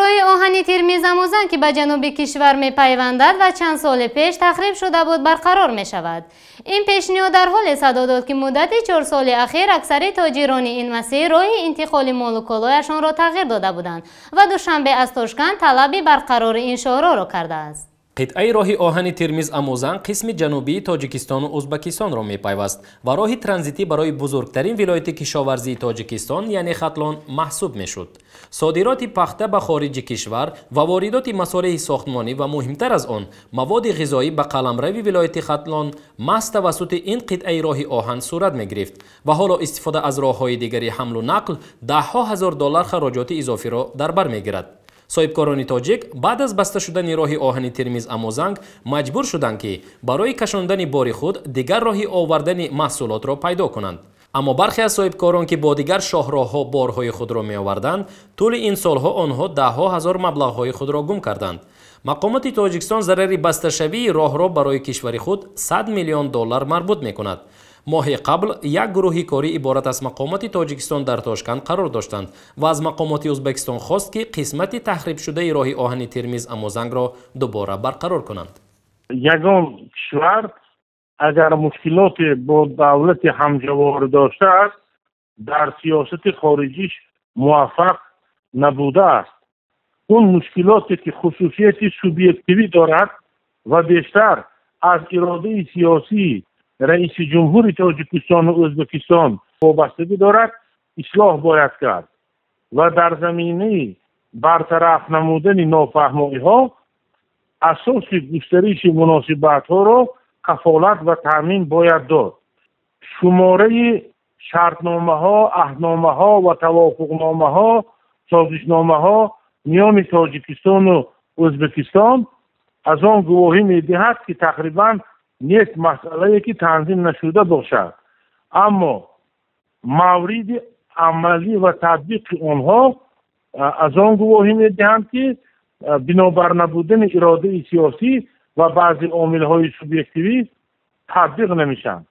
راهروی آهنی ترمیز آموزان که به جنوب کشور می پیوندد و چند سال پیش تخریب شده بود برقرار می شود. این پیشنهاد در حال صدا داد که مدت 4 سال اخیر اکثر تاجران این مسیر راه انتقال مال و کالایشان را تغییر داده بودند و دوشنبه از تاشکند طلب برقرار این شاهراه را کرده است. قطعه راه آهن ترمیز آموزان قسم جنوبی تاجیکستان و ازبکستان را می‌پیوست و راه ترانزیتی برای بزرگترین ولایت کشاورزی تاجیکستان یعنی ختلان محسوب می‌شد. صادرات پخته به خارج کشور و واردات مصالح ساختمانی و مهمتر از آن مواد غذایی به قلمرو ولایت ختلان محض توسط این قطعه راه آهن صورت می‌گرفت و حالا استفاده از راه‌های دیگری حمل و نقل ده‌ها هزار دلار خراجات اضافی را در بر می‌گیرد. صاحبکاران تاجیک بعد از بسته شدن راه آهن ترمیز آموزنگ مجبور شدند که برای کشاندن بار خود دیگر راه آوردن محصولات را پیدا کنند. اما برخی از صاحبکاران که با دیگر شاهراه‌ها بارهای خود را می آوردند، طول این سالها آنها ده‌ها هزار مبلغ‌های خود را گم کردند. مقامات تاجیکستان ضرر بسته شوی راه را برای کشور خود 100 میلیون دلار مربوط می کند. ماه قبل یک گروه کاری عبارت از مقامات تاجیکستان در تاشکند قرار داشتند و از مقامات ازبکستان خواست که قسمت تخریب شده راه آهن ترمیز آموزنگ را دوباره برقرار کنند. یگان کشور اگر مشکلات با دولت همجوار داشته است در سیاست خارجیش موفق نبوده است. اون مشکلاتی که خصوصیت سوبیکتیوی دارد و بیشتر از اراده سیاسی رئیس جمهور تاجیکستان و ازبکستان وابستگی دارد اصلاح باید کرد و در زمینه برطرف نمودن نافهمایی ها اساس گسترش مناسبت ها را کفالت و تامین باید داد. شماره شرطنامه ها، عهدنامه ها و توافقنامه ها، سازشنامه ها میان تاجیکستان و ازبکستان از آن گواهی می‌دهد که تقریباً نیست مسئله که تنظیم نشده باشد، اما مورد عملی و تطبیق آنها از آن گواهی می‌دهند که بنابر نبودن اراده سیاسی و بعضی عامل‌های سوبیکتیوی تطبیق نمیشن.